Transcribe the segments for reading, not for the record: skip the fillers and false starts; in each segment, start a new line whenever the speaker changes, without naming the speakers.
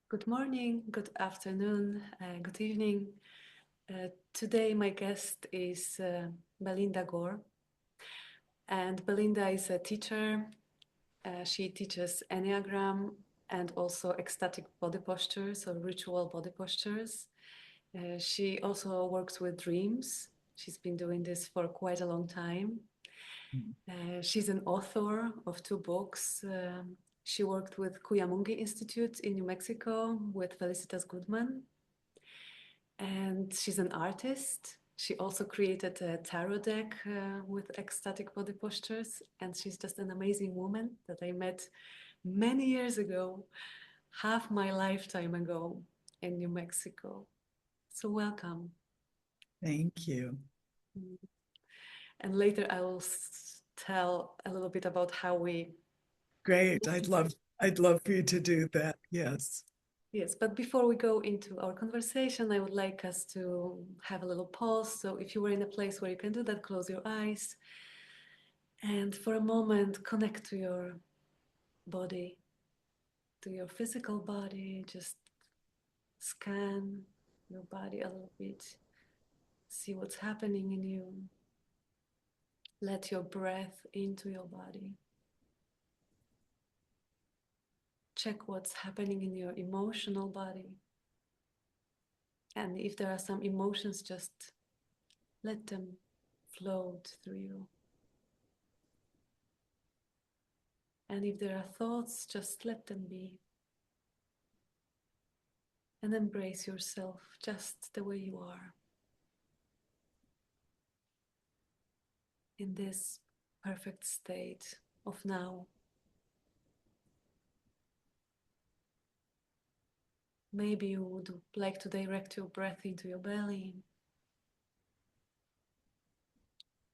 Good morning, good afternoon, good evening. Today, my guest is Belinda Gore. And Belinda is a teacher. She teaches Enneagram and also ecstatic body postures or ritual body postures. She also works with dreams. She's been doing this for quite a long time. She's an author of two books. She worked with Cuyamungi Institute in New Mexico with Felicitas Goodman. And she's an artist. She also created a tarot deck with ecstatic body postures. And she's just an amazing woman that I met many years ago, half my lifetime ago in New Mexico. So welcome.
Thank you.
And later I will tell a little bit about how we.
Great. I'd love for you to do that. Yes.
Yes, but before we go into our conversation, I would like us to have a little pause. So if you were in a place where you can do that, close your eyes and for a moment connect to your body, to your physical body. Just scan your body a little bit, see what's happening in you. Let your breath into your body. Check what's happening in your emotional body. And if there are some emotions, just let them float through you. And if there are thoughts, just let them be. And embrace yourself just the way you are in this perfect state of now. Maybe you would like to direct your breath into your belly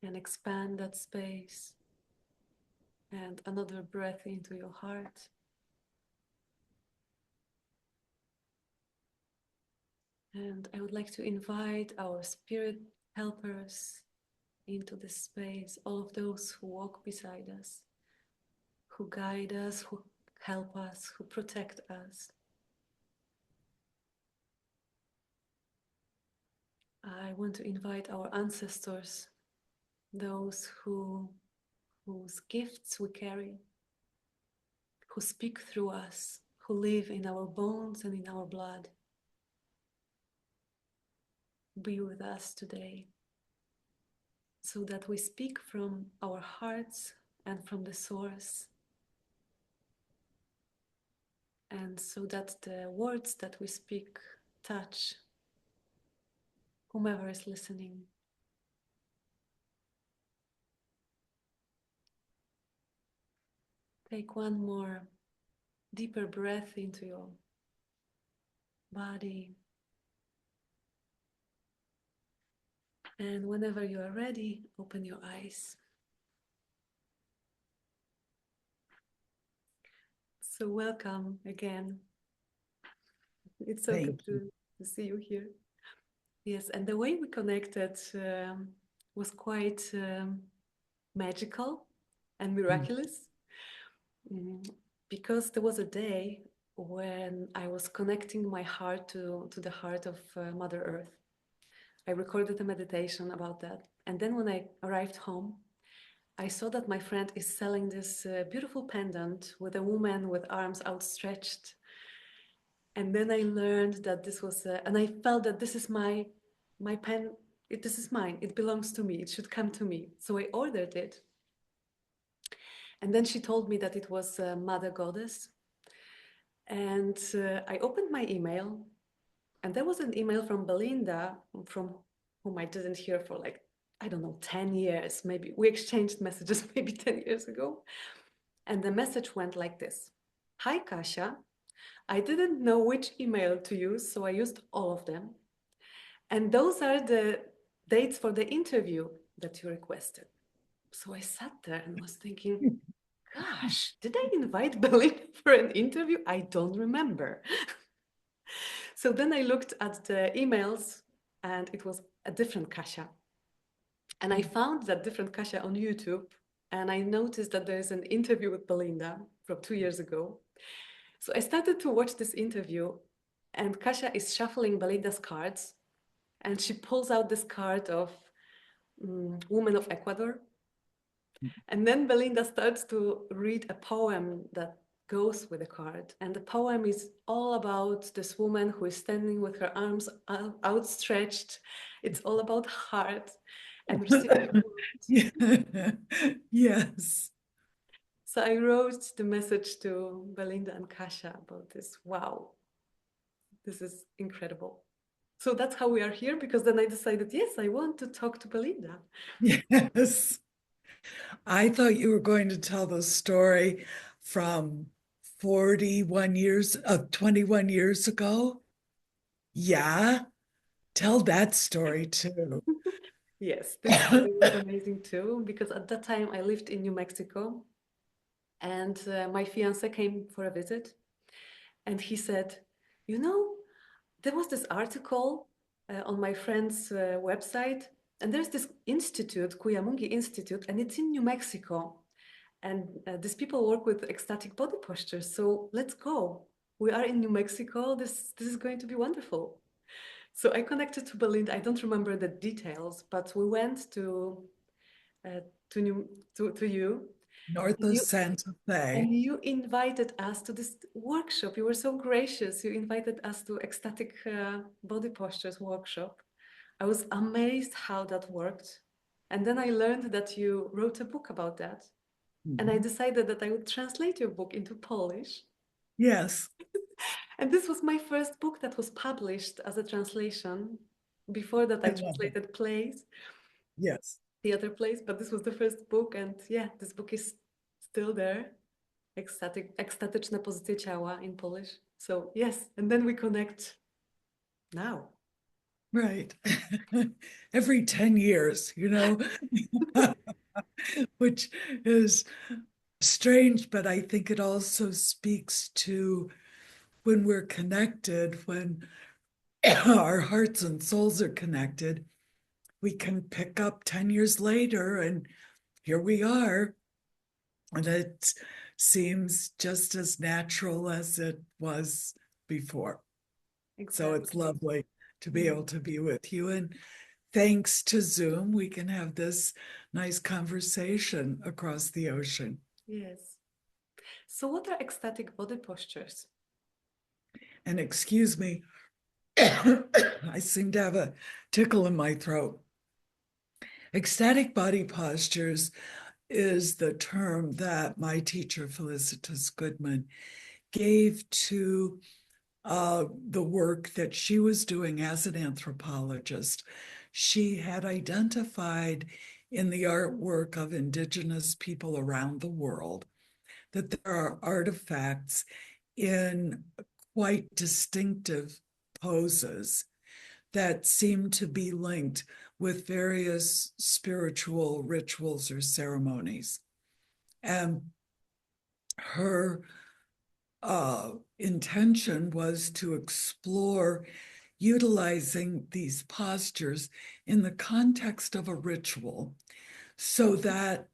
and expand that space, and another breath into your heart. And I would like to invite our spirit helpers into this space, all of those who walk beside us, who guide us, who help us, who protect us. I want to invite our ancestors, those whose gifts we carry, who speak through us, who live in our bones and in our blood. Be with us today so that we speak from our hearts and from the source, and so that the words that we speak touch whomever is listening. Take one more deeper breath into your body. And whenever you are ready, open your eyes. So welcome again. It's so good
Thank you.
to see you here. Yes, and the way we connected was quite magical and
Mm.
miraculous, because there was a day when I was connecting my heart to the heart of Mother Earth. I recorded a meditation about that. And then when I arrived home, I saw that my friend is selling this beautiful pendant with a woman with arms outstretched. And then I learned that this was, and I felt that this is my pen. This is mine. It belongs to me. It should come to me. So I ordered it. And then she told me that it was Mother Goddess. And I opened my email, and there was an email from Belinda, from whom I didn't hear for like, I don't know, 10 years. Maybe we exchanged messages maybe 10 years ago. And the message went like this: Hi, Kasia. I didn't know which email to use, so I used all of them. And those are the dates for the interview that you requested. So I sat there and was thinking, gosh, did I invite Belinda for an interview? I don't remember. So then I looked at the emails, and it was a different Kasia. And I found that different Kasia on YouTube. And I noticed that there's an interview with Belinda from 2 years ago. So I started to watch this interview, and Kasia is shuffling Belinda's cards, and she pulls out this card of Woman of Ecuador. And then Belinda starts to read a poem that goes with the card. And the poem is all about this woman who is standing with her arms outstretched. It's all about heart and receiving warmth.
Yeah. Yes.
So I wrote the message to Belinda and Kasia about this. Wow, this is incredible. So that's how we are here, because then I decided, yes, I want to talk to Belinda.
Yes. I thought you were going to tell the story from 41 years, 21 years ago. Yeah. Tell that story too.
Yes, this story was amazing too, because at that time I lived in New Mexico, and my fiance came for a visit, and he said, you know, there was this article on my friend's website, and there's this institute, Cuyamungi Institute, and it's in New Mexico. And these people work with ecstatic body postures. So let's go. We are in New Mexico. This is going to be wonderful. So I connected to Belinda. I don't remember the details, but we went uh, to you.
North
And
of
you
Santa Fe.
and you invited us to this workshop. You were so gracious. You invited us to ecstatic body postures workshop. I was amazed how that worked. And then I learned that you wrote a book about that. And I
Mhm.
decided that I would translate your book into Polish.
Yes.
And this was my first book that was published as a translation. Before that,
I
I
love it.
translated plays,
Yes.
theater plays, but this was the first book. And yeah, this book is still there. Ekstatyczne pozycje ciała in Polish. So yes, and then we connect now.
Right. Every 10 years, which is strange, but I think it also speaks to when we're connected, when our hearts and souls are connected, we can pick up 10 years later and here we are. And it seems just as natural as it was before. So it's
Exactly.
lovely to be
Mm.
able to be with you. And thanks to Zoom, we can have this nice conversation across the ocean.
Yes. So what are ecstatic body postures?
And excuse me, I seem to have a tickle in my throat. Ecstatic body postures is the term that my teacher, Felicitas Goodman, gave to the work that she was doing as an anthropologist. She had identified in the artwork of Indigenous people around the world that there are artifacts in quite distinctive poses that seem to be linked with various spiritual rituals or ceremonies. And her intention was to explore utilizing these postures in the context of a ritual so that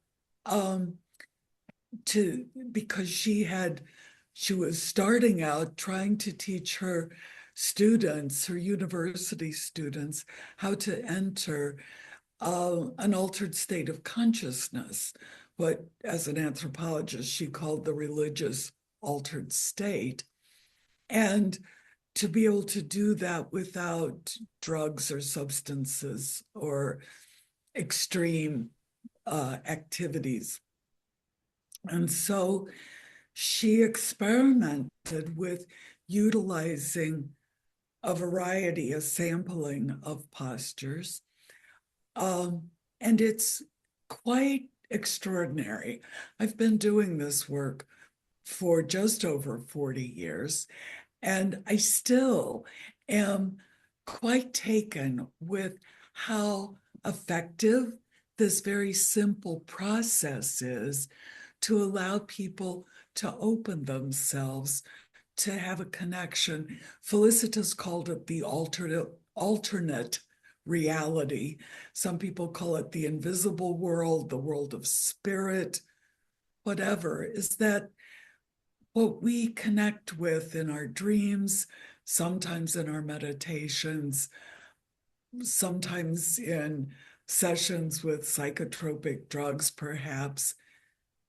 because she was starting out trying to teach her students, her university students, how to enter an altered state of consciousness, what as an anthropologist she called the religious altered state, and to be able to do that without drugs or substances or extreme activities. And so she experimented with utilizing a variety, a sampling of postures. And it's quite extraordinary. I've been doing this work for just over 40 years, and I still am quite taken with how effective this very simple process is to allow people to open themselves, to have a connection. Felicitas called it the alternate reality. Some people call it the invisible world, the world of spirit, whatever, is that what we connect with in our dreams, sometimes in our meditations, sometimes in sessions with psychotropic drugs, perhaps,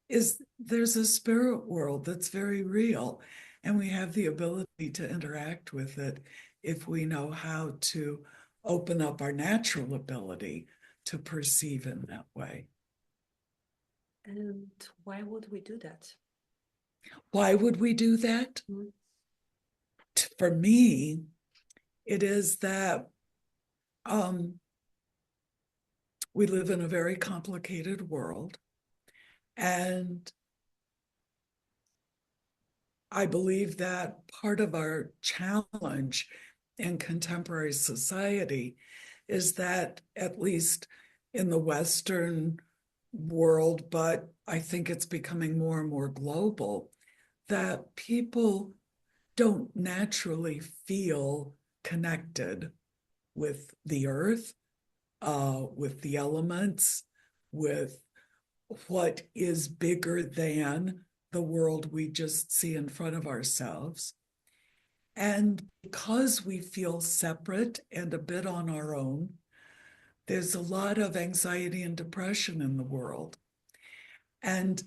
is there's a spirit world that's very real, and we have the ability to interact with it if we know how to open up our natural ability to perceive in that way.
And why would we do that?
Why would we do that?
Mm.
For me, it is that we live in a very complicated world, and I believe that part of our challenge in contemporary society is that, at least in the Western world, but I think it's becoming more and more global, that people don't naturally feel connected with the earth, with the elements, with what is bigger than the world we just see in front of ourselves. And because we feel separate and a bit on our own, there's a lot of anxiety and depression in the world. And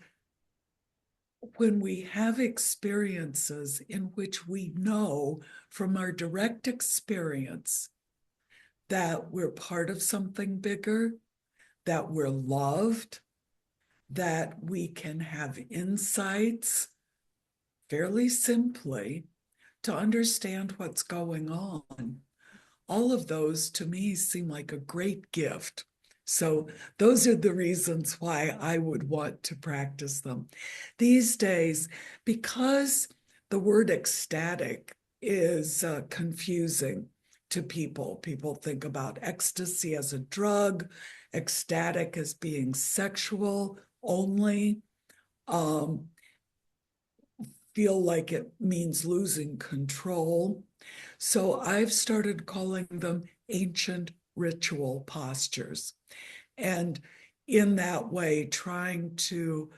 when we have experiences in which we know from our direct experience that we're part of something bigger, that we're loved, that we can have insights fairly simply to understand what's going on, all of those to me seem like a great gift. So those are the reasons why I would want to practice them. These days, because the word ecstatic is confusing to people. People think about ecstasy as a drug, ecstatic as being sexual only, feel like it means losing control. So I've started calling them ancient ritual postures. And in that way, trying to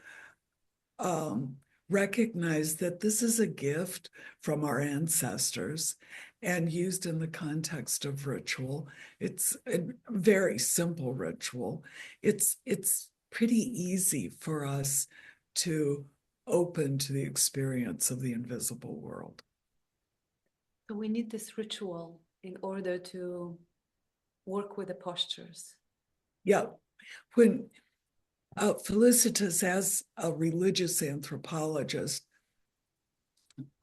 recognize that this is a gift from our ancestors and used in the context of ritual. It's a very simple ritual. It's pretty easy for us to open to the experience of the invisible world.
So we need this ritual in order to work with the postures.
Yeah. When Felicitas, as a religious anthropologist,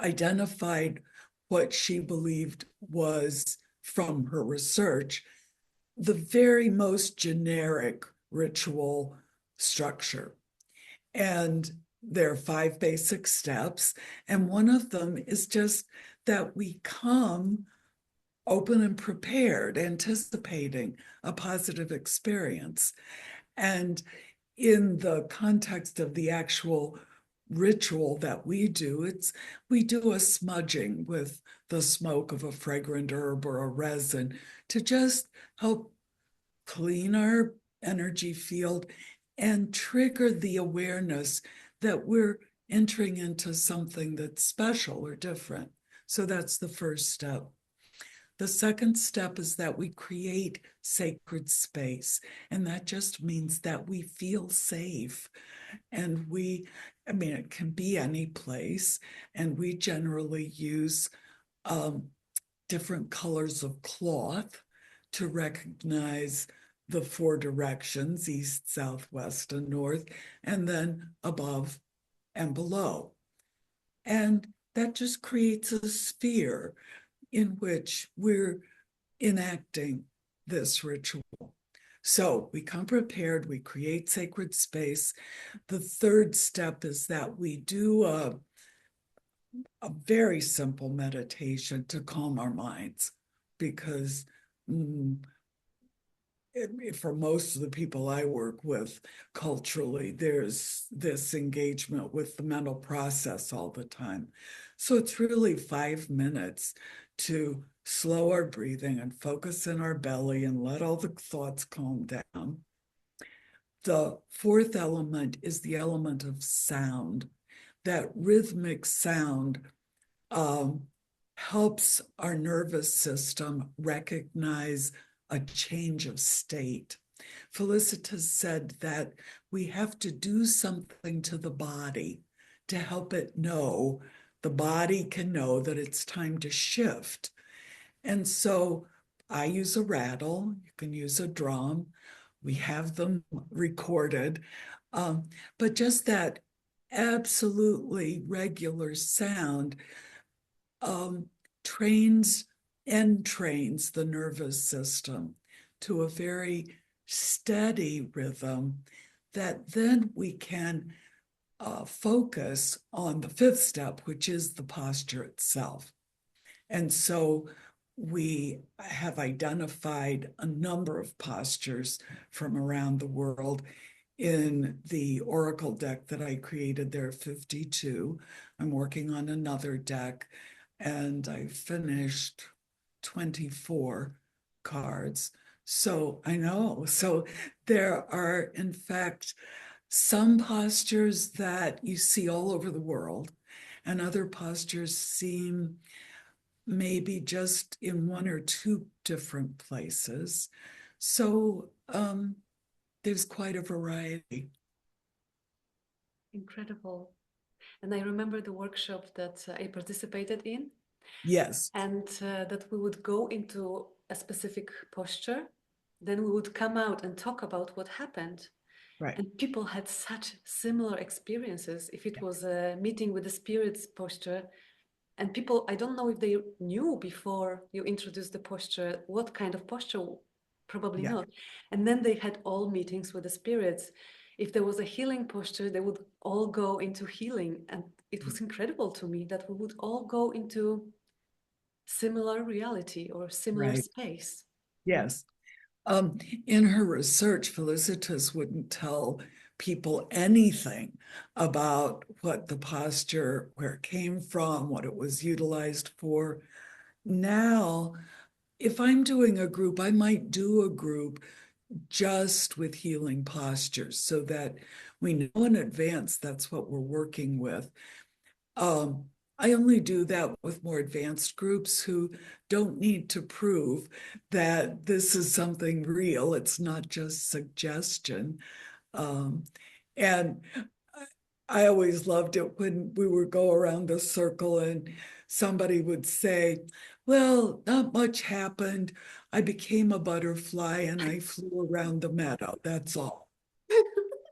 identified what she believed was, from her research, the very most generic ritual structure. And there are 5 basic steps. And one of them is just that we come open and prepared, anticipating a positive experience. And in the context of the actual ritual that we do, we do a smudging with the smoke of a fragrant herb or a resin to just help clean our energy field and trigger the awareness that we're entering into something that's special or different. So that's the first step. The second step is that we create sacred space. And that just means that we feel safe. And it can be any place. And we generally use different colors of cloth to recognize the 4 directions, east, south, west, and north, and then above and below. And that just creates a sphere in which we're enacting this ritual. So we come prepared, we create sacred space. The third step is that we do a very simple meditation to calm our minds, because for most of the people I work with culturally, there's this engagement with the mental process all the time. So it's really 5 minutes to slow our breathing and focus in our belly and let all the thoughts calm down. The fourth element is the element of sound. that rhythmic sound helps our nervous system recognize a change of state. Felicitas said that we have to do something to the body to help it know. The body can know that it's time to shift. And so I use a rattle, you can use a drum, we have them recorded, but just that absolutely regular sound um, trains trains the nervous system to a very steady rhythm that then we can focus on the fifth step, which is the posture itself. And so we have identified a number of postures from around the world in the Oracle deck that I created. There are 52. I'm working on another deck, and I finished 24 cards. So I know. So there are, in fact, some postures that you see all over the world, and other postures seem maybe just in one or two different places. So there's quite a variety.
Incredible. And I remember the workshop that I participated in,
Yes,
and that we would go into a specific posture, then we would come out and talk about what happened.
right.
And people had such similar experiences. If it was a meeting with the spirits posture, and people, I don't know if they knew before you introduced the posture, what kind of posture, probably
Yeah,
not. And then they had all meetings with the spirits. If there was a healing posture, they would all go into healing. And it was incredible to me that we would all go into similar reality or similar
right.
space.
Yes. In her research, Felicitas wouldn't tell people anything about what the posture, where it came from, what it was utilized for. Now, if I'm doing a group, I might do a group just with healing postures so that we know in advance that's what we're working with. I only do that with more advanced groups who don't need to prove that this is something real. It's not just suggestion. Um, and I always loved it when we would go around the circle and somebody would say, well, not much happened. I became a butterfly and I flew around the meadow. That's all.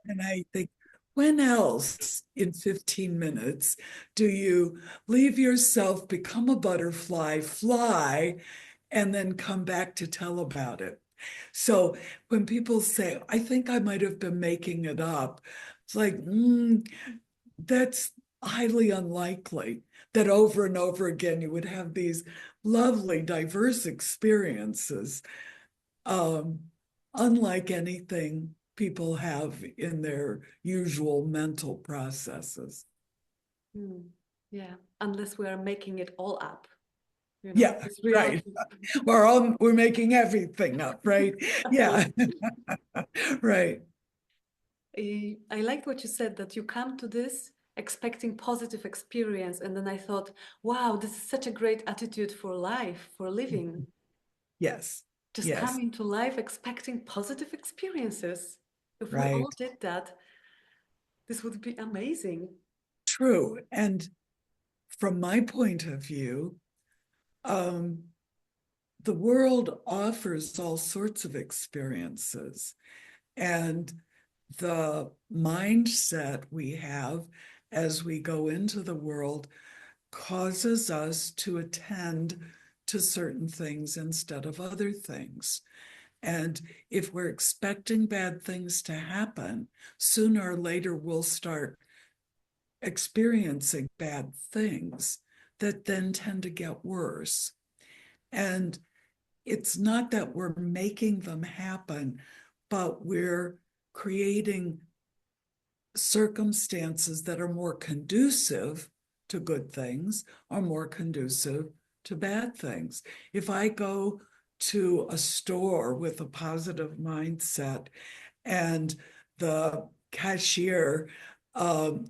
And I think, when else in 15 minutes do you leave yourself, become a butterfly, fly, and then come back to tell about it? So when people say, I think I might have been making it up, it's like, that's highly unlikely that over and over again you would have these lovely, diverse experiences, um, unlike anything people have in their usual mental processes.
Hmm. Yeah, unless we are making it all up,
Yeah,
it's
right.
reality.
We're making everything up, right? Yeah, right.
I liked what you said, that you come to this expecting positive experience, and then I thought, wow, this is such a great attitude for life, for living.
Yes,
Just come
yes,
into life expecting positive experiences. If we
right.
all did that, this would be amazing.
True. And from my point of view, um, the world offers all sorts of experiences. And the mindset we have as we go into the world causes us to attend to certain things instead of other things. And if we're expecting bad things to happen, sooner or later we'll start experiencing bad things that then tend to get worse. And it's not that we're making them happen, but we're creating circumstances that are more conducive to good things or more conducive to bad things. If I go to a store with a positive mindset and the cashier um,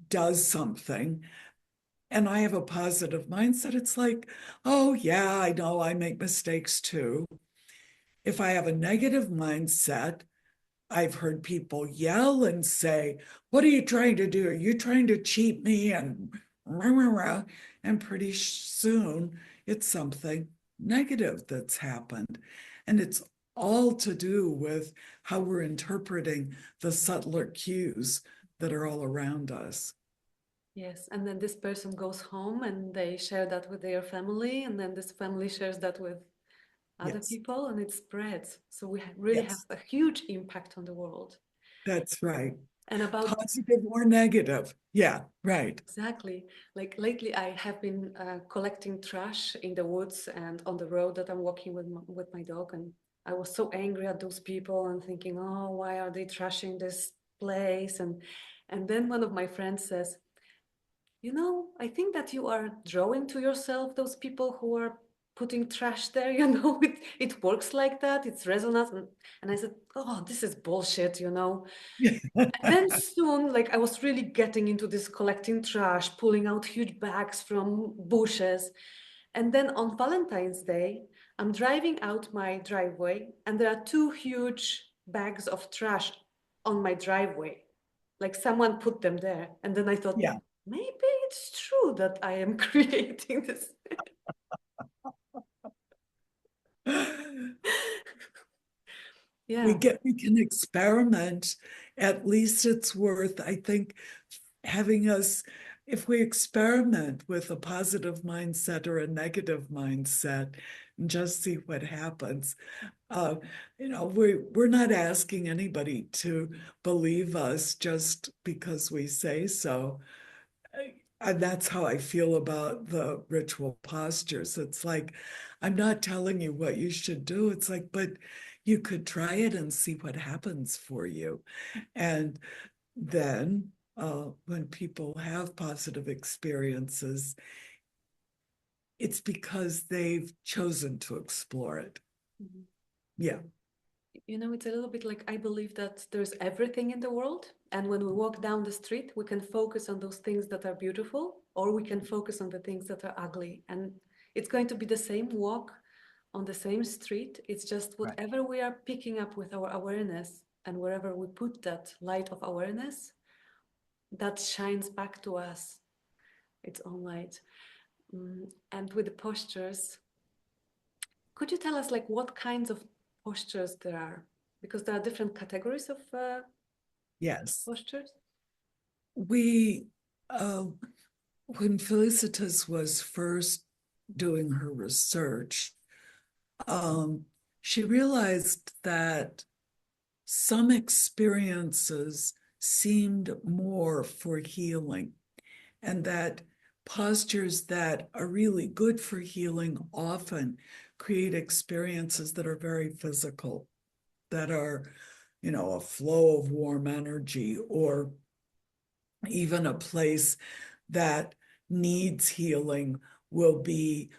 does something and I have a positive mindset, it's like, oh, yeah, I know I make mistakes too. If I have a negative mindset, I've heard people yell and say, what are you trying to do? Are you trying to cheat me? And rah, rah, rah. And pretty soon it's something negative that's happened. And it's all to do with how we're interpreting the subtler cues that are all around us.
Yes, and then this person goes home and they share that with their family, and then this family shares that with other
Yes,
people, and it spreads. So we really have
yes,
a huge impact on the world.
that's right.
And about
Positive or negative. Yeah, right.
exactly, like lately, I have been collecting trash in the woods and on the road that I'm walking with my dog, and I was so angry at those people and thinking, oh, why are they trashing this place? And then one of my friends says, you know, I think that you are drawing to yourself those people who are putting trash there, you know, it works like that, it's resonance. And I said, oh, this is bullshit, you know. And then soon, like I was really getting into this collecting trash, pulling out huge bags from bushes. And then on Valentine's Day, I'm driving out my driveway and there are two huge bags of trash on my driveway. Like someone put them there. And then I thought,
Yeah.
maybe it's true that I am creating this. Yeah.
We can experiment. At least it's worth, I think, having us, if we experiment with a positive mindset or a negative mindset and just see what happens. uh, we're not asking anybody to believe us just because we say so. And that's how I feel about the ritual postures. It's like, I'm not telling you what you should do. It's like, but you could try it and see what happens for you. And then when people have positive experiences, it's because they've chosen to explore it.
Mhm.
Yeah.
You know, it's a little bit like I believe that there's everything in the world. And when we walk down the street, we can focus on those things that are beautiful, or we can focus on the things that are ugly. And it's going to be the same walk on the same street. It's just
Right.
whatever we are picking up with our awareness and wherever we put that light of awareness, that shines back to us its own light. And with the postures, could you tell us like what kinds of postures there are? Because there are different categories of
Yes.
postures.
We, uh, when Felicitas was first doing her research, um, she realized that some experiences seemed more for healing, and that postures that are really good for healing often create experiences that are very physical, that are, a flow of warm energy, or even a place that needs healing will be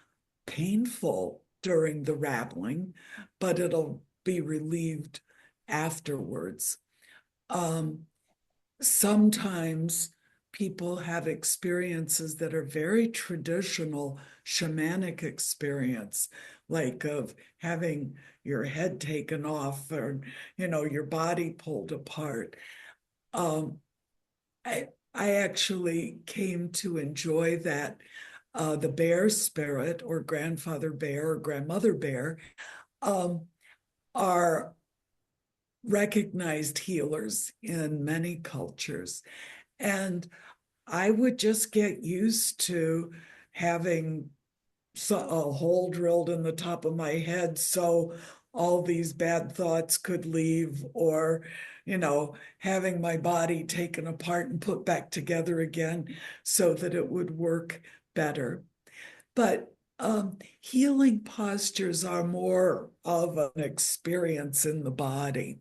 painful during the rattling, but it'll be relieved afterwards. Um, Sometimes people have experiences that are very traditional shamanic experience, like of having your head taken off or, your body pulled apart. Um, I actually came to enjoy that. The bear spirit, or grandfather bear or grandmother bear, um, are recognized healers in many cultures. And I would just get used to having a hole drilled in the top of my head so all these bad thoughts could leave, or, having my body taken apart and put back together again so that it would work better. But healing postures are more of an experience in the body,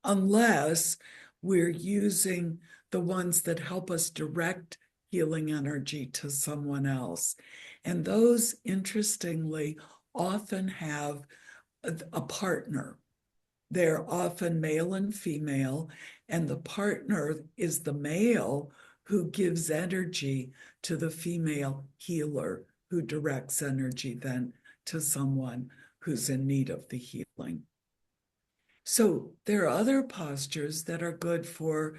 unless we're using the ones that help us direct healing energy to someone else. And those, interestingly, often have a partner. They're often male and female, and the partner is the male who gives energy to the female healer, who directs energy then to someone who's in need of the healing. So there are other postures that are good for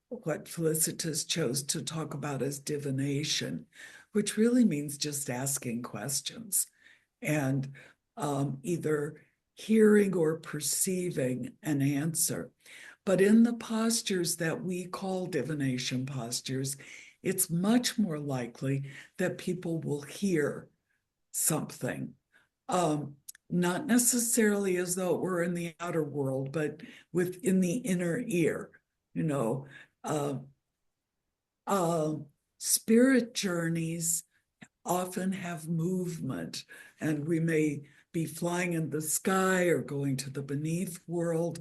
what Felicitas chose to talk about as divination, which really means just asking questions and either hearing or perceiving an answer. But in the postures that we call divination postures, it's much more likely that people will hear something. Not necessarily as though it were in the outer world, but within the inner ear, you know. Uh, uh, Spirit journeys often have movement, and we may be flying in the sky or going to the beneath world.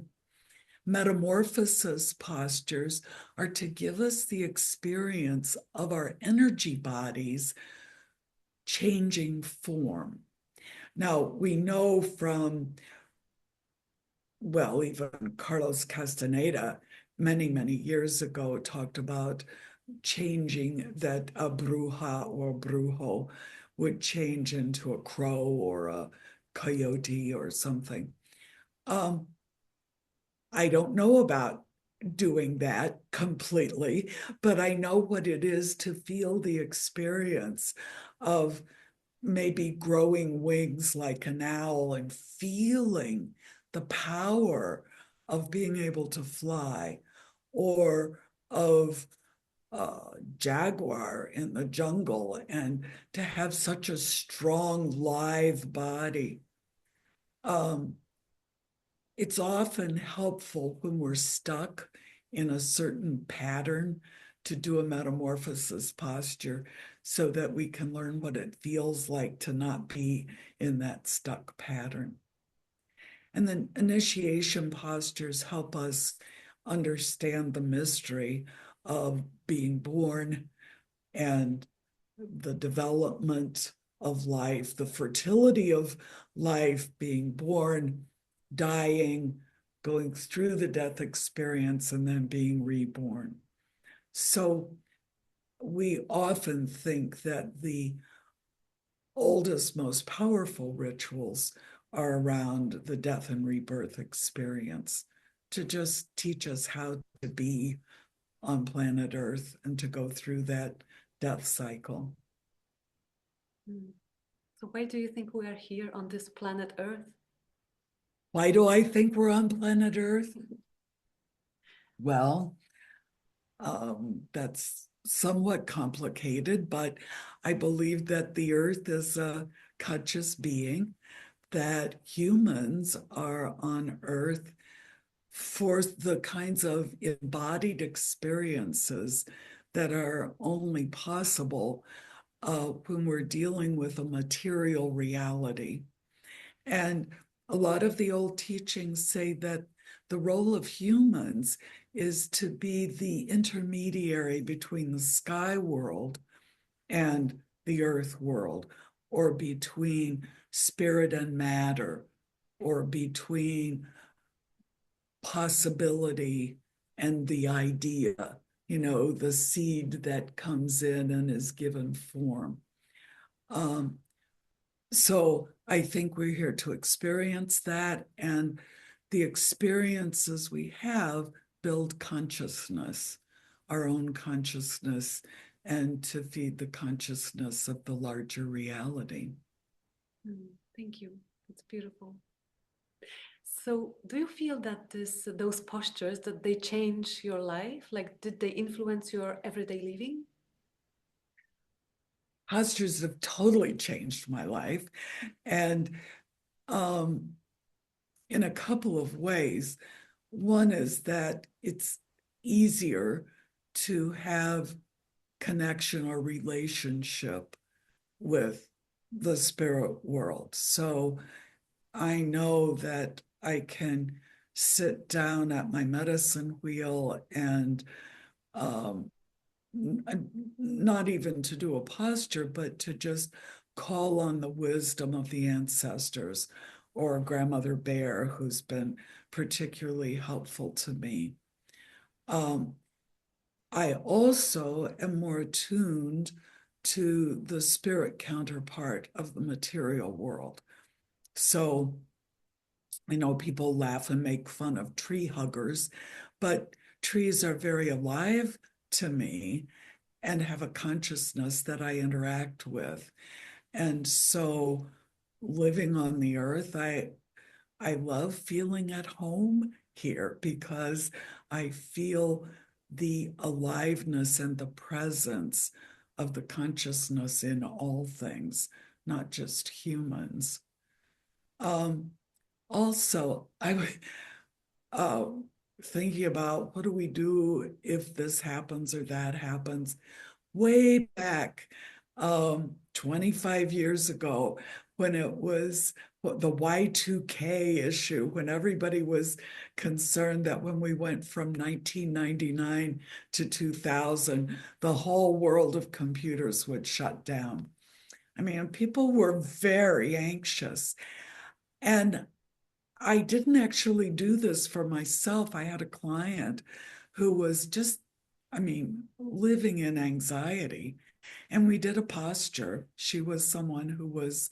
Metamorphosis postures are to give us the experience of our energy bodies changing form. Now, we know from, well, even Carlos Castaneda many, many years ago talked about changing, that a bruja or brujo would change into a crow or a coyote or something. I don't know about doing that completely, but I know what it is to feel the experience of maybe growing wings like an owl and feeling the power of being able to fly, or of jaguar in the jungle, and to have such a strong, lithe body. It's often helpful when we're stuck in a certain pattern to do a metamorphosis posture so that we can learn what it feels like to not be in that stuck pattern. And then initiation postures help us understand the mystery of being born and the development of life, the fertility of life, being born, dying, going through the death experience, and then being reborn. So we often think that the oldest, most powerful rituals are around the death and rebirth experience, to just teach us how to be on planet Earth and to go through that death cycle.
So why do you think we are here on this planet Earth?
Why do I think we're on planet Earth? Well, that's somewhat complicated, but I believe that the Earth is a conscious being, that humans are on Earth for the kinds of embodied experiences that are only possible when we're dealing with a material reality. And a lot of the old teachings say that the role of humans is to be the intermediary between the sky world and the earth world, or between spirit and matter, or between possibility and the idea, the seed that comes in and is given form. So I think we're here to experience that, and the experiences we have build consciousness, our own consciousness, and to feed the consciousness of the larger reality.
Thank you. It's beautiful. So do you feel that those postures, that they change your life? Like, did they influence your everyday living?
Postures have totally changed my life. And in a couple of ways. One is that it's easier to have connection or relationship with the spirit world. So I know that I can sit down at my medicine wheel and not even to do a posture, but to just call on the wisdom of the ancestors, or grandmother bear, who's been particularly helpful to me. I also am more attuned to the spirit counterpart of the material world. So, people laugh and make fun of tree huggers, but trees are very alive to me and have a consciousness that I interact with. And so living on the earth, I love feeling at home here because I feel the aliveness and the presence of the consciousness in all things, not just humans. Also, I was uh, thinking about what do we do if this happens or that happens. Way back 25 years ago, when it was the Y2K issue, when everybody was concerned that when we went from 1999 to 2000, the whole world of computers would shut down. I mean, people were very anxious. And I didn't actually do this for myself. I had a client who was just, living in anxiety. And we did a posture. She was someone who was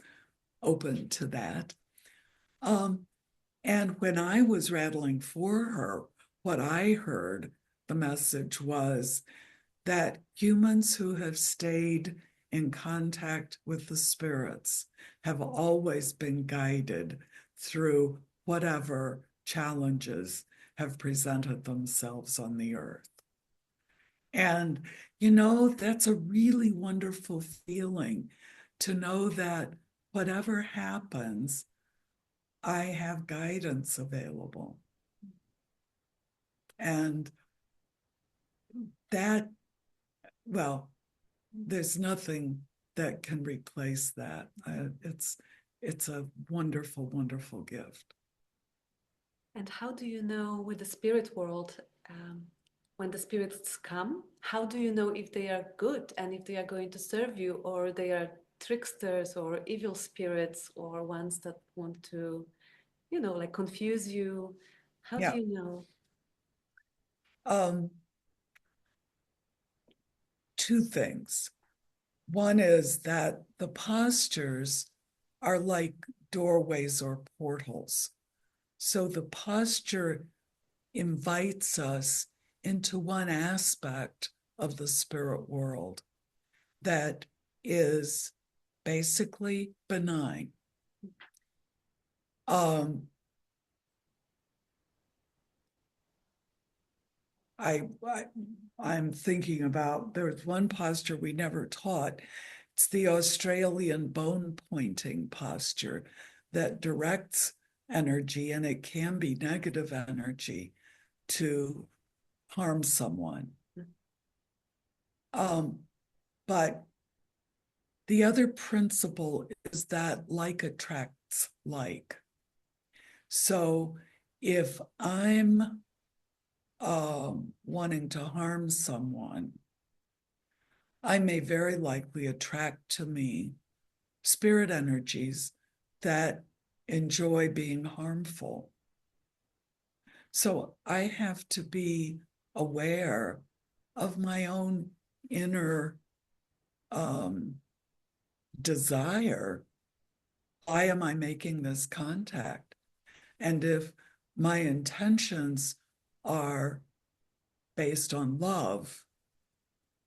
open to that. Um, and when I was rattling for her, what I heard, the message was that humans who have stayed in contact with the spirits have always been guided through whatever challenges have presented themselves on the earth. And, that's a really wonderful feeling to know that whatever happens, I have guidance available. And that, well, there's nothing that can replace that. It's a wonderful, wonderful gift.
And how do you know with the spirit world, when the spirits come, how do you know if they are good and if they are going to serve you, or they are tricksters or evil spirits or ones that want to, like confuse you? How do
Yeah.
you know?
Um, Two things. One is that the postures are like doorways or portals. So the posture invites us into one aspect of the spirit world that is basically benign. Um, I'm thinking about there's one posture we never taught. It's the Australian bone pointing posture that directs energy, and it can be negative energy to harm someone. But the other principle is that like attracts like. So if I'm wanting to harm someone, I may very likely attract to me spirit energies that enjoy being harmful. So I have to be aware of my own inner desire. Why am I making this contact? And if my intentions are based on love,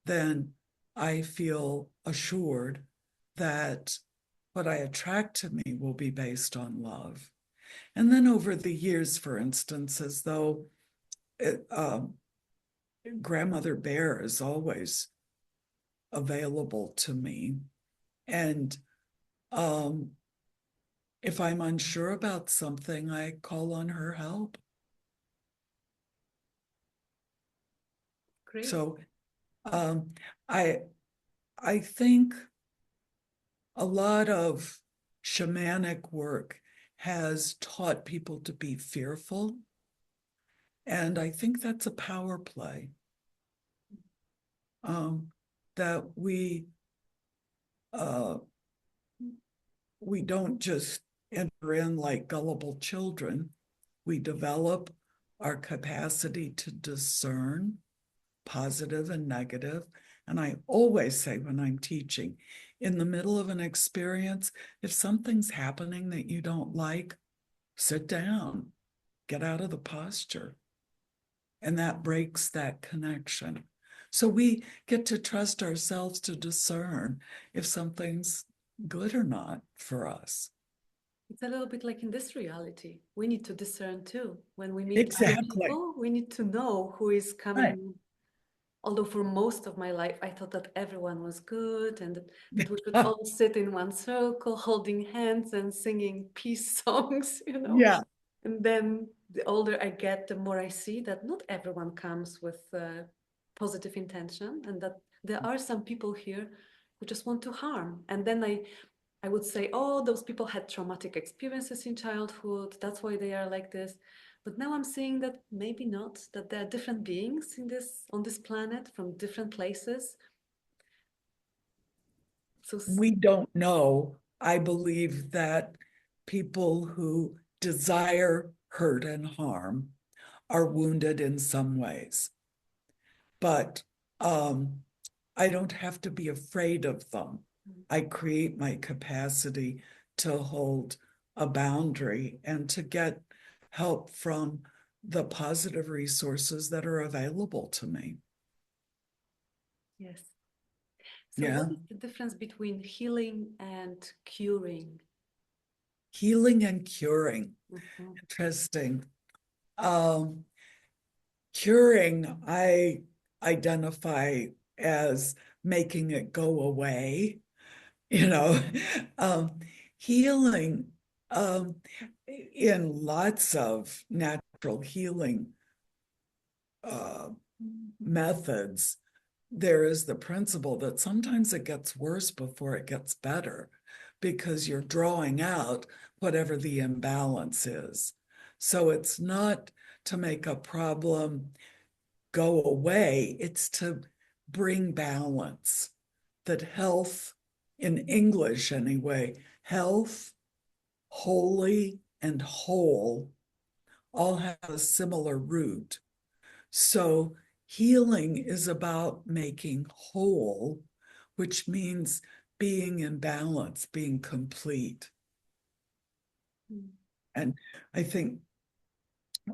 then I feel assured that what I attract to me will be based on love. And then over the years, for instance, as though Grandmother Bear is always available to me. And if I'm unsure about something, I call on her help.
Great.
So um, I I think a lot of shamanic work has taught people to be fearful. And I think that's a power play. That uh, we don't just enter in like gullible children. We develop our capacity to discern positive and negative. And I always say when I'm teaching, in the middle of an experience, if something's happening that you don't like, sit down, get out of the posture. And that breaks that connection. So we get to trust ourselves to discern if something's good or not for us.
It's a little bit like in this reality. We need to discern too. When we meet other
Exactly.
people, we need to know who is
Right.
coming. Although for most of my life, I thought that everyone was good and that we could all sit in one circle, holding hands and singing peace songs, you know.
Yeah.
And then the older I get, the more I see that not everyone comes with positive intention, and that there are some people here who just want to harm. And then I would say, oh, those people had traumatic experiences in childhood. That's why they are like this. But now I'm seeing that maybe not, that there are different beings in this on this planet from different places. So
We don't know. I believe that people who desire hurt and harm are wounded in some ways, but I don't have to be afraid of them. I create my capacity to hold a boundary and to get help from the positive resources that are available to me.
yes. So
Yeah.
what is the difference between healing and curing?
Healing and curing.
Mhm.
Interesting. Um, Curing, I identify as making it go away, you know. um, Healing, um, in lots of natural healing uh, methods, there is the principle that sometimes it gets worse before it gets better because you're drawing out whatever the imbalance is. So it's not to make a problem go away, it's to bring balance. That health, in English anyway, health, holy, and whole all have a similar root. So healing is about making whole, which means being in balance, being complete.
Mm.
And I think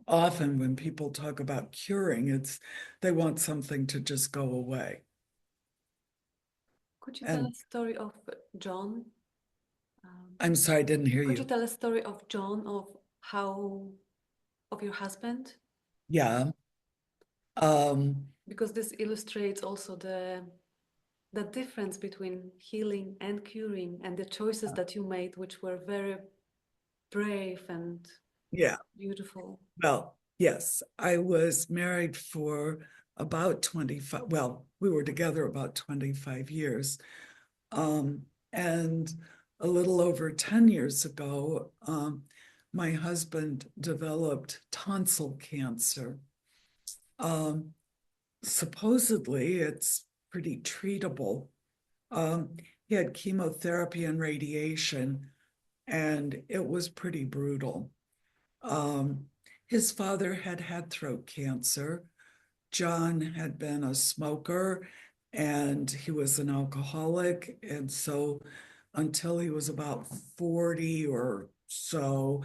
often when people talk about curing, it's they want something to just go away.
Could you tell
And
a story of John? Um,
I'm sorry, I didn't hear
could you
you.
tell a story of John of how of your husband?
Yeah. Um,
Because this illustrates also the difference between healing and curing and the choices that you made, which were very brave and
yeah.
beautiful.
Well, yes, I was married for about 25. Well, we were together about 25 years. And a little over 10 years ago, my husband developed tonsil cancer. Um, Supposedly, it's pretty treatable. He had chemotherapy and radiation, and it was pretty brutal. Um, his father had had throat cancer. John had been a smoker and he was an alcoholic. And so until he was about 40 or so,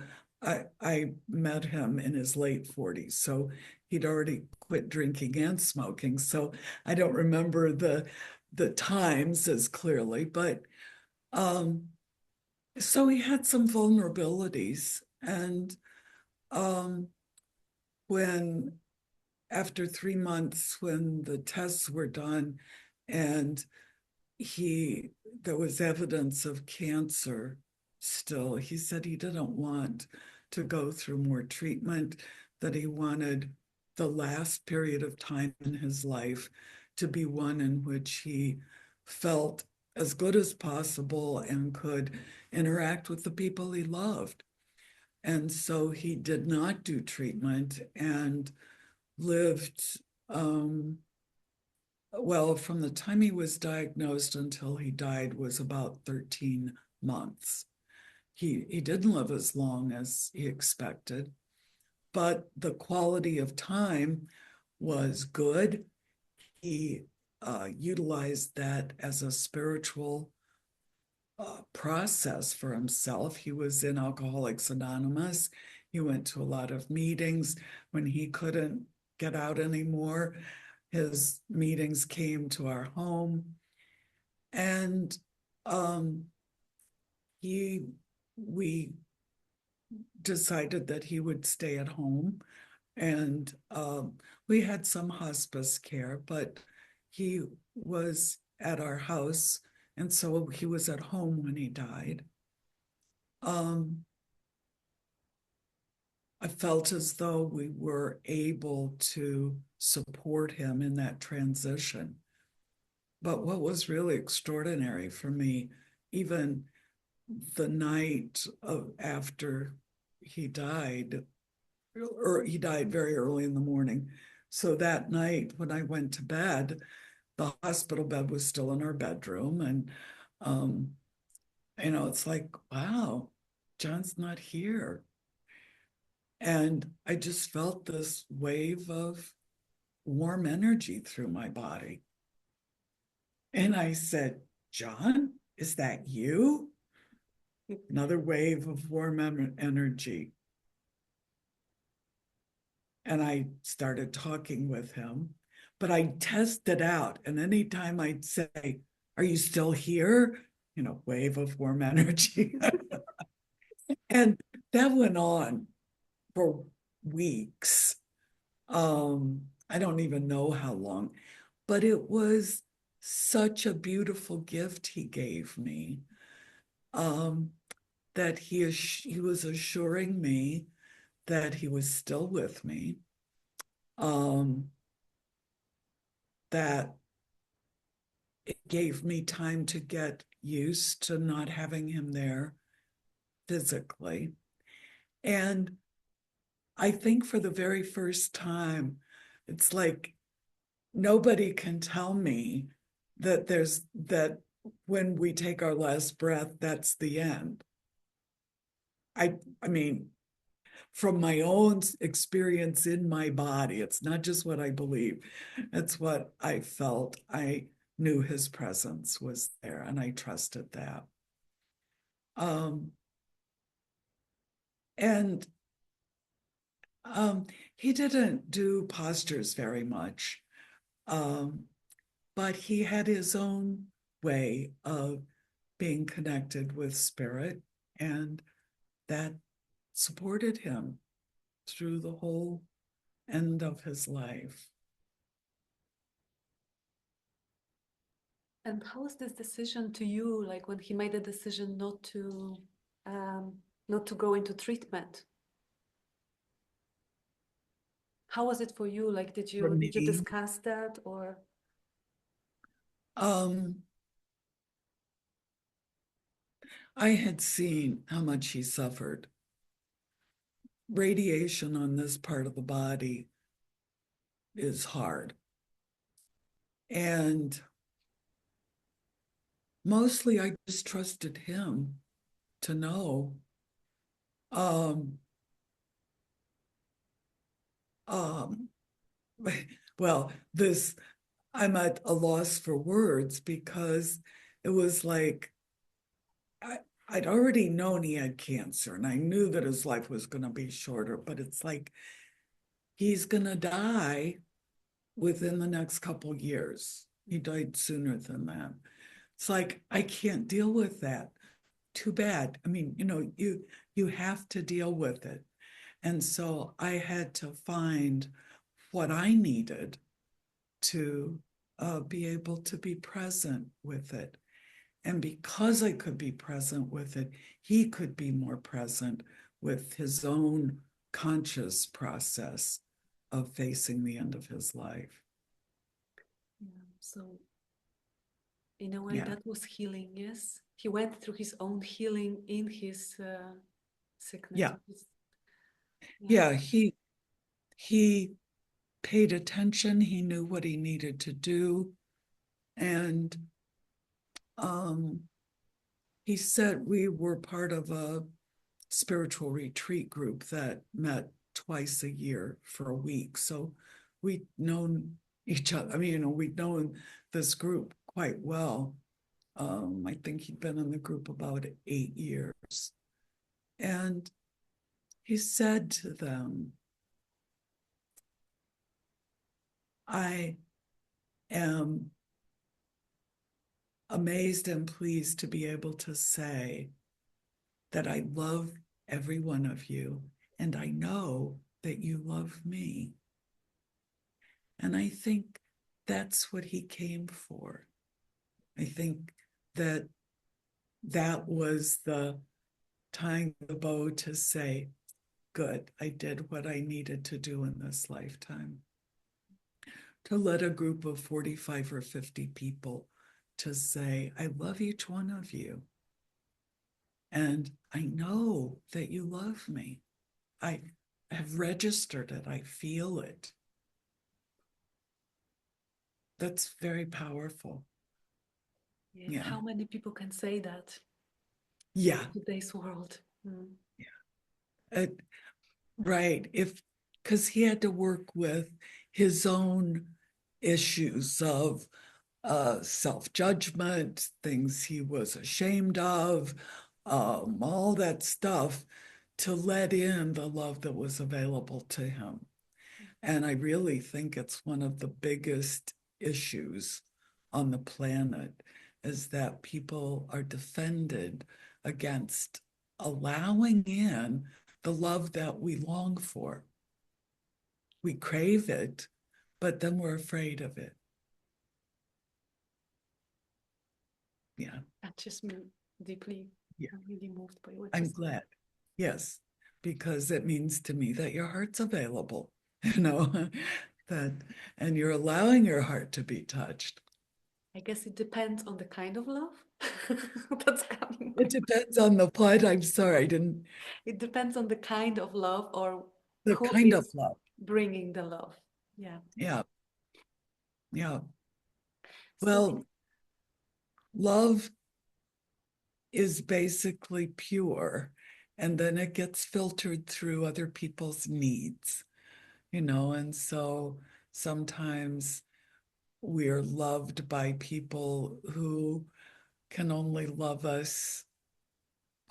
I met him in his late 40s. So he'd already quit drinking and smoking. So I don't remember the times as clearly, but um, so he had some vulnerabilities. And um, when after 3 months, when the tests were done and he there was evidence of cancer still, he said he didn't want to go through more treatment, that he wanted the last period of time in his life to be one in which he felt as good as possible and could interact with the people he loved. And so he did not do treatment and lived, well, from the time he was diagnosed until he died was about 13 months. He didn't live as long as he expected, but the quality of time was good. he utilized that as a spiritual process for himself. He was in Alcoholics Anonymous. He went to a lot of meetings. When he couldn't get out anymore, his meetings came to our home. And we decided that he would stay at home. And we had some hospice care, but he was at our house. And so he was at home when he died. I felt as though we were able to support him in that transition. But what was really extraordinary for me, even the night after he died, or he died very early in the morning. So that night when I went to bed, the hospital bed was still in our bedroom. And, it's like, wow, John's not here. And I just felt this wave of warm energy through my body. And I said, John, is that you? Another wave of warm energy. And I started talking with him, but I tested out. And anytime I'd say, are you still here? Wave of warm energy. And that went on for weeks. I don't even know how long, but it was such a beautiful gift he gave me, that he was assuring me that he was still with me, that it gave me time to get used to not having him there physically. And I think for the very first time, it's like nobody can tell me that when we take our last breath, that's the end. I mean, from my own experience in my body, it's not just what I believe, it's what I felt. I knew his presence was there, and I trusted that. And he didn't do postures very much, but he had his own way of being connected with spirit, and that supported him through the whole end of his life.
And how was this decision to you, like when he made a decision not to go into treatment? How was it for you? Like, did
For
you
me,
discuss that, or?
I had seen how much he suffered. Radiation on this part of the body is hard. And mostly I just trusted him to know. Um, um, well, I'm at a loss for words, because it was like I'd already known he had cancer, and I knew that his life was going to be shorter, but it's like he's going to die within the next couple years. He died sooner than that. It's like, I can't deal with that. Too bad. I mean, you have to deal with it. And so I had to find what I needed to be able to be present with it. And because I could be present with it, he could be more present with his own conscious process of facing the end of his life.
Yeah. So, in a way,
Yeah.
that was healing, yes? He went through his own healing in his sickness.
Yeah.
Yeah.
Yeah. He paid attention. He knew what he needed to do. And he said we were part of a spiritual retreat group that met twice a year for a week. So we'd known each other. I mean, we'd known this group quite well. I think he'd been in the group about 8 years. And he said to them, I am amazed and pleased to be able to say that I love every one of you, and I know that you love me. And I think that's what he came for. I think that that was the tying the bow to say, good, I did what I needed to do in this lifetime. To let a group of 45 or 50 people to say, I love each one of you. And I know that you love me. I have registered it. I feel it. That's very powerful.
Yeah.
Yeah.
How many people can say that
Yeah.
in today's world? Mm.
Right. Because he had to work with his own issues of self-judgment, things he was ashamed of, all that stuff to let in the love that was available to him. And I really think it's one of the biggest issues on the planet is that people are defended against allowing in the love that we long for. We crave it, but then we're afraid of it. Yeah.
That just me deeply.
Yeah.
I'm really moved by what you
I'm
said.
glad. Yes, because it means to me that your heart's available, you know, that, and you're allowing your heart to be touched.
I guess it depends on the kind of love that's coming.
It depends on the plot. I'm sorry, I didn't,
It depends on the kind of love or
the
who
kind of
is
love.
bringing the love. Yeah.
Yeah, yeah.
So
Well, love is basically pure, and then it gets filtered through other people's needs, and so sometimes we're loved by people who can only love us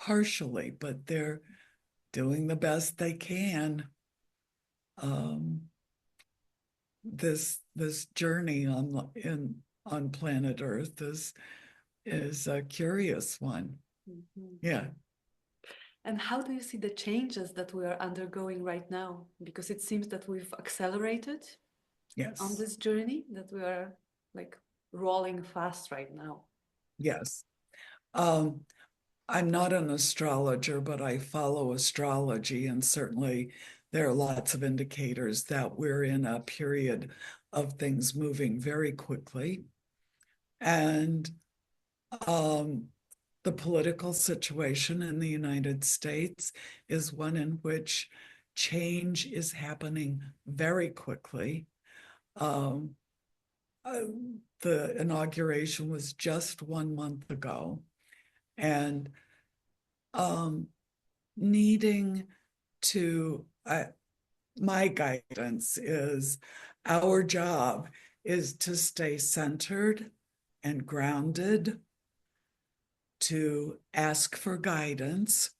partially, but they're doing the best they can. Um, this journey on planet Earth is a curious one.
mhm.
Yeah.
And how do you see the changes that we are undergoing right now? Because it seems that we've accelerated on
Yes.
this journey, that we are like rolling fast right now.
Yes. Um, I'm not an astrologer, but I follow astrology, and certainly there are lots of indicators that we're in a period of things moving very quickly. And the political situation in the United States is one in which change is happening very quickly. Um, uh, the inauguration was just 1 month ago, and um, needing to, my guidance is our job is to stay centered and grounded, to ask for guidance,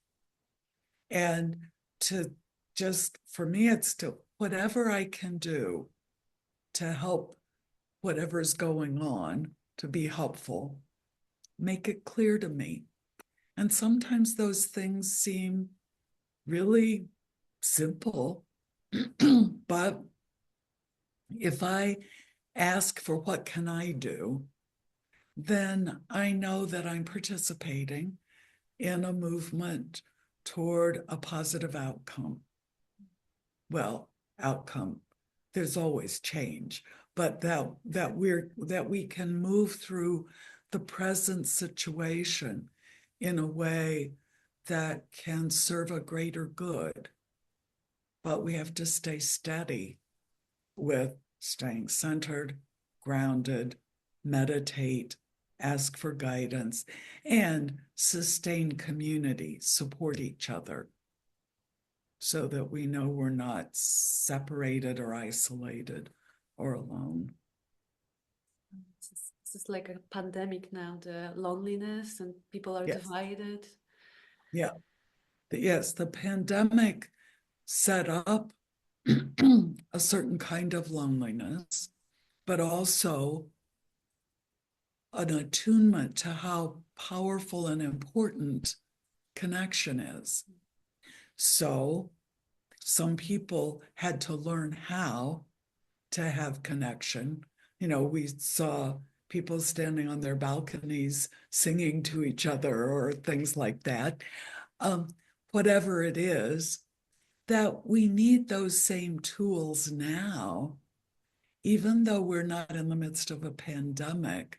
and to just, for me, it's to whatever I can do to help whatever's going on to be helpful, make it clear to me. And sometimes those things seem really simple, but if I ask for what can I do, then I know that I'm participating in a movement toward a positive outcome. Well, outcome. There's always change, but that we can move through the present situation in a way that can serve a greater good. But we have to stay steady with staying centered, grounded, meditate, ask for guidance, and sustain community, support each other so that we know we're not separated or isolated or alone.
This is like a pandemic now, the loneliness, and people are
Yes.
divided.
Yeah. Yes, the pandemic set up a certain kind of loneliness, but also an attunement to how powerful and important connection is. So some people had to learn how to have connection. You know, we saw people standing on their balconies singing to each other or things like that. Um, Whatever it is, that we need those same tools now, even though we're not in the midst of a pandemic.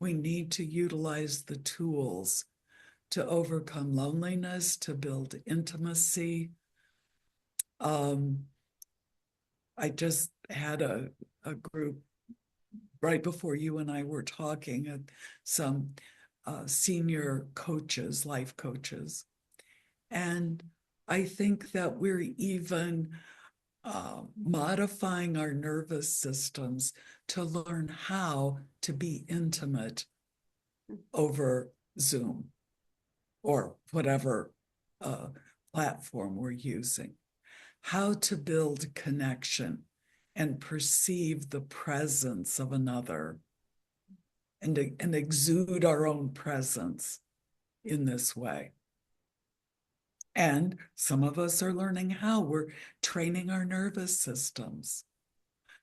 We need to utilize the tools to overcome loneliness, to build intimacy. I just had a group right before you and I were talking at some senior coaches, life coaches. And I think that we're even modifying our nervous systems to learn how to be intimate over Zoom or whatever platform we're using, how to build connection and perceive the presence of another and exude our own presence in this way. And some of us are learning how. We're training our nervous systems.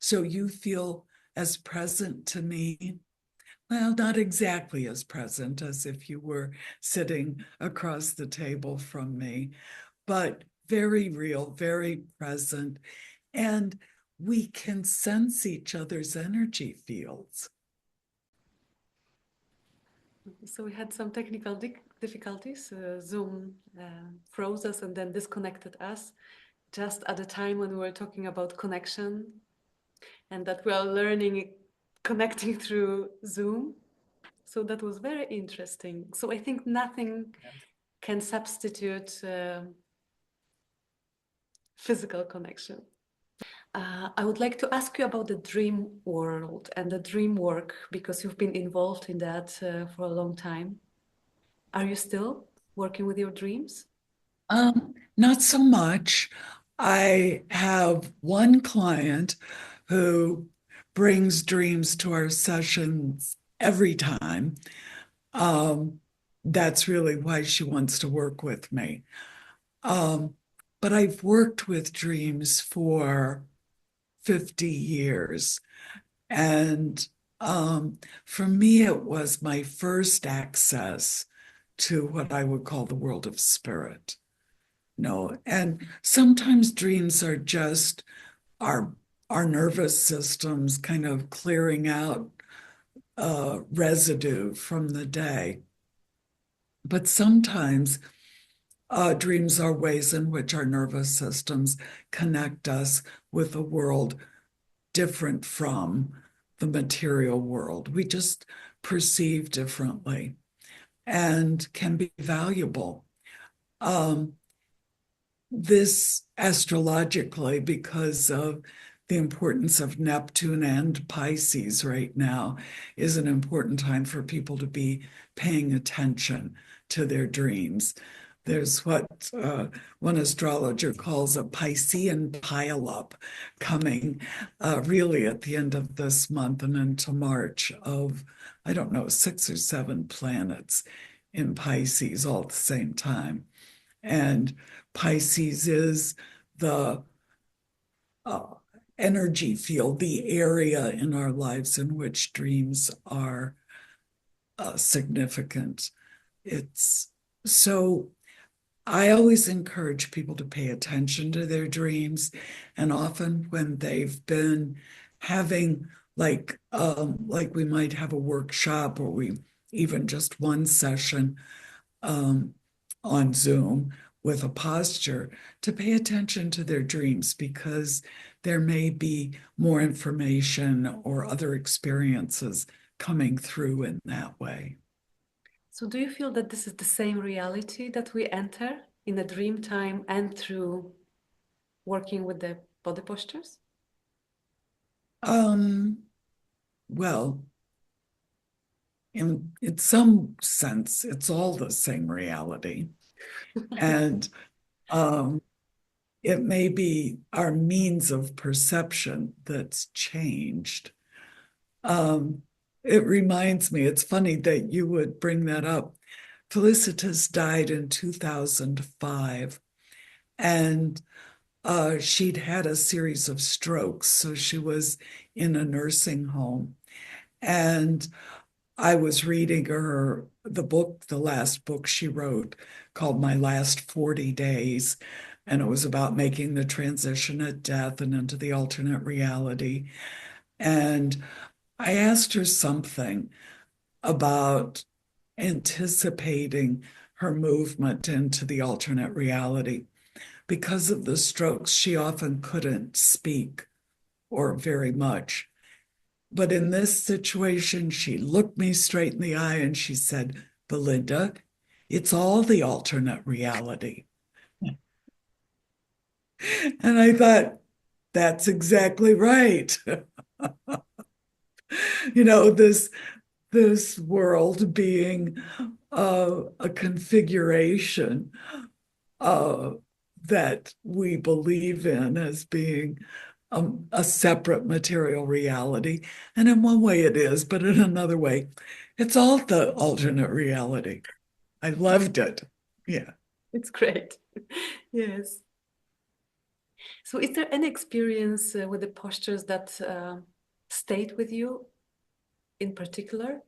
So you feel as present to me. Well, not exactly as present as if you were sitting across the table from me, but very real, very present. And we can sense each other's energy fields.
So we had some technical difficulties. Zoom froze us and then disconnected us just at the time when we were talking about connection and that we are learning connecting through Zoom. So that was very interesting. So I think nothing can substitute physical connection. I would like to ask you about the dream world and the dream work because you've been involved in that for a long time. Are you still working with your dreams?
Not so much. I have one client who brings dreams to our sessions every time. Um, that's really why she wants to work with me. Um, but I've worked with dreams for 50 years. And for me, it was my first access to what I would call the world of spirit. No, and sometimes dreams are just our our nervous systems kind of clearing out residue from the day. But sometimes dreams are ways in which our nervous systems connect us with a world different from the material world. We just perceive differently and can be valuable. Um, this astrologically, because of the importance of Neptune and Pisces right now, is an important time for people to be paying attention to their dreams. There's what one astrologer calls a Piscean pileup coming really at the end of this month and into March of, I don't know, 6 or 7 planets in Pisces all at the same time. And Pisces is the uh, energy field, the area in our lives in which dreams are significant. It's so I always encourage people to pay attention to their dreams. And often when they've been having like we might have a workshop or we even just one session um, on Zoom with a posture to pay attention to their dreams because there may be more information or other experiences coming through in that way.
So, do you feel that this is the same reality that we enter in a dream time and through working with the body postures?
Um, well, in some sense, it's all the same reality. And it may be our means of perception that's changed. Um, it reminds me, it's funny that you would bring that up. Felicitas died in 2005, and she'd had a series of strokes, so she was in a nursing home. And I was reading her the book, the last book she wrote, called My Last 40 Days. And it was about making the transition at death and into the alternate reality. And I asked her something about anticipating her movement into the alternate reality. Because of the strokes, she often couldn't speak or very much. But in this situation, she looked me straight in the eye and she said, Belinda, it's all the alternate reality. And I thought, that's exactly right. You know, this world being a configuration uh, that we believe in as being a separate material reality. And in one way it is, but in another way, it's all the alternate reality. I loved it. Yeah.
It's great. Yes. So, is there any experience with the postures that stayed with you in particular?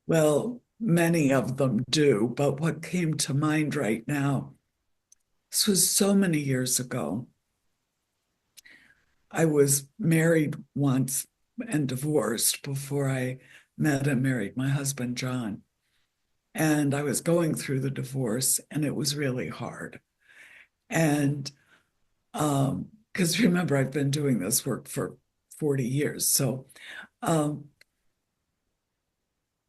Well, many of them do, but what came to mind right now, this was so many years ago. I was married once and divorced before I met and married my husband, John. And I was going through the divorce, and it was really hard. And because remember, I've been doing this work for 40 years. So um,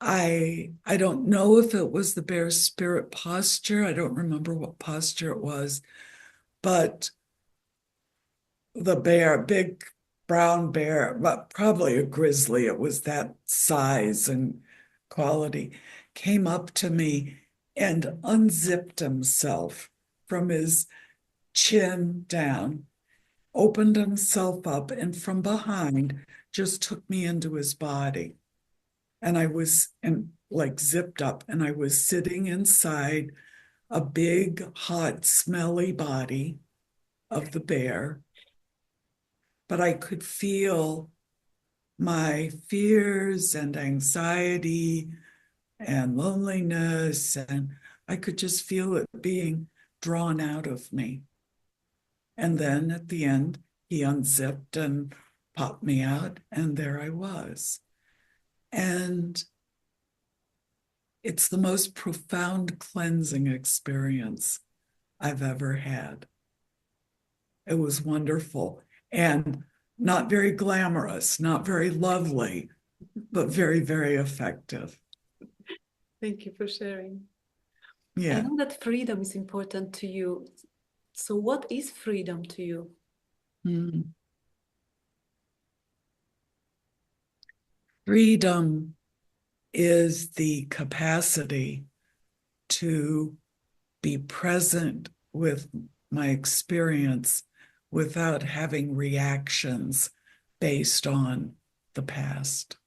I don't know if it was the bear spirit posture. I don't remember what posture it was, but the bear, big brown bear, but probably a grizzly, it was that size and quality, came up to me and unzipped himself from his chin down, opened himself up, and from behind just took me into his body. And I was like zipped up, and I was sitting inside a big, hot, smelly body of the bear, but I could feel my fears and anxiety and loneliness, and I could just feel it being drawn out of me. And then at the end, he unzipped and popped me out, and there I was. And it's the most profound cleansing experience I've ever had. It was wonderful and not very glamorous, not very lovely, but very, very effective.
Thank you for sharing. I
Yeah.
know that freedom is important to you. So, what is freedom to you?
Mm. Freedom is the capacity to be present with my experience without having reactions based on the past.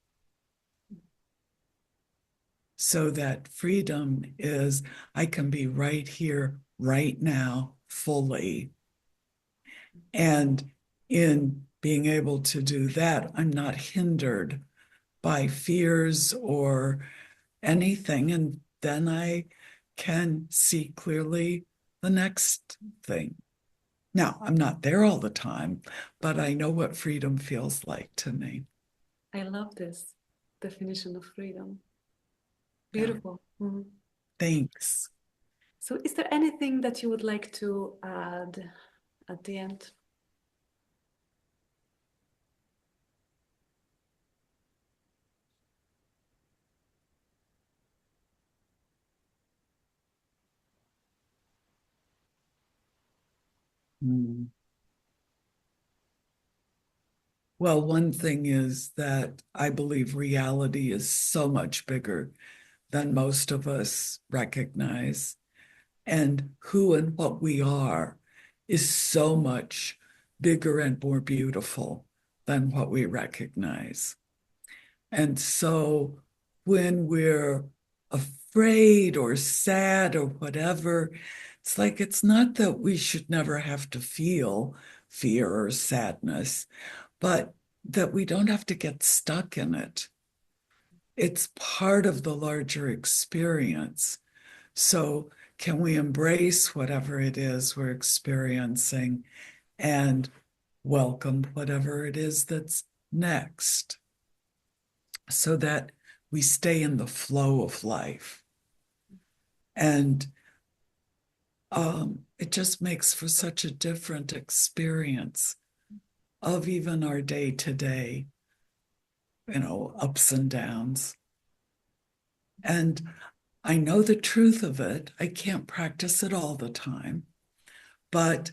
So that freedom is I can be right here, right now, fully. And in being able to do that, I'm not hindered by fears or anything. And then I can see clearly the next thing. Now, I'm not there all the time, but I know what freedom feels like to me.
I love this definition of freedom.
Yeah.
Beautiful. Mhm.
Thanks.
So, is there anything that you would like to add at the end?
Mm. Well, one thing is that I believe reality is so much bigger than most of us recognize. And who and what we are is so much bigger and more beautiful than what we recognize. And so when we're afraid or sad or whatever, it's like it's not that we should never have to feel fear or sadness, but that we don't have to get stuck in it. It's part of the larger experience. So, can we embrace whatever it is we're experiencing and welcome whatever it is that's next so that we stay in the flow of life? And it just makes for such a different experience of even our day to day, ups and downs. And I know the truth of it. I can't practice it all the time, but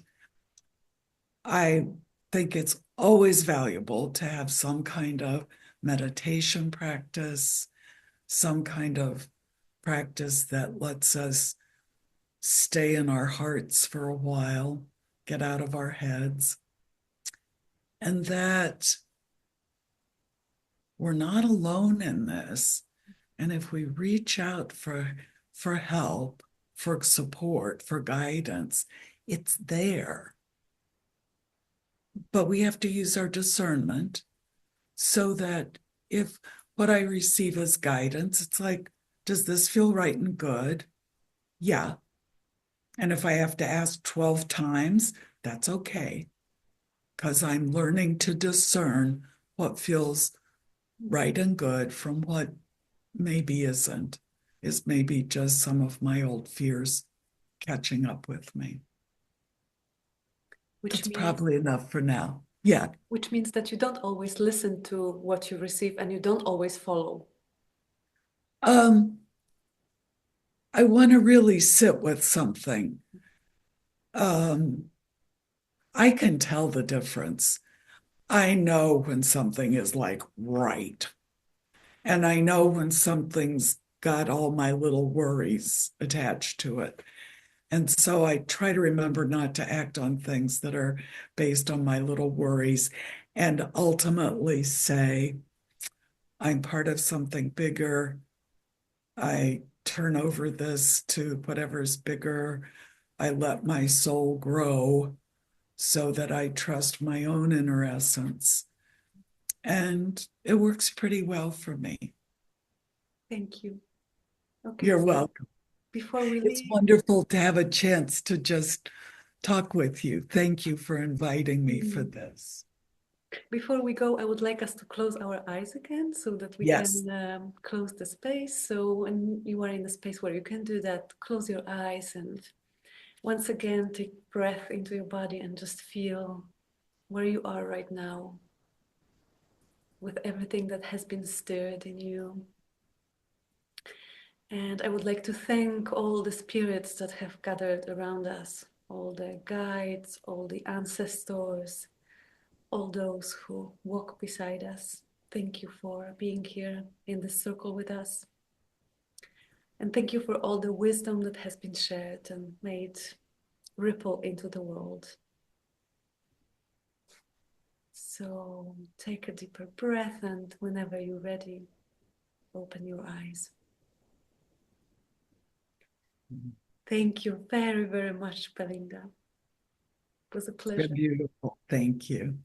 I think it's always valuable to have some kind of meditation practice, some kind of practice that lets us stay in our hearts for a while, get out of our heads, and that we're not alone in this. And if we reach out for help, for support, for guidance, it's there. But we have to use our discernment so that if what I receive as guidance, it's like, does this feel right and good? Yeah. And if I have to ask 12 times, that's okay, because I'm learning to discern what feels right and good from what maybe isn't, is maybe just some of my old fears catching up with me.
which
That's
means
probably enough for now. Yeah.
which means that you don't always listen to what you receive and you don't always follow.
Um, I want to really sit with something. Um, I can tell the difference. I know when something is like right, and I know when something's got all my little worries attached to it. And so I try to remember not to act on things that are based on my little worries and ultimately say, I'm part of something bigger. I turn over this to whatever's bigger. I let my soul grow so that I trust my own inner essence. And it works pretty well for me.
Thank you. Okay,
You're
so
welcome.
before we
It's
leave,
wonderful to have a chance to just talk with you. Thank you for inviting me for this.
before we go, I would like us to close our eyes again so that we
Yes.
can close the space. So when you are in the space where you can do that, close your eyes and once again take breath into your body and just feel where you are right now with everything that has been stirred in you. And I would like to thank all the spirits that have gathered around us, all the guides, all the ancestors, all those who walk beside us. Thank you for being here in this circle with us. And thank you for all the wisdom that has been shared and made ripple into the world. So take a deeper breath, and whenever you're ready, open your eyes. Thank you very, very much, Belinda. It was a
You're
pleasure.
beautiful. Thank you.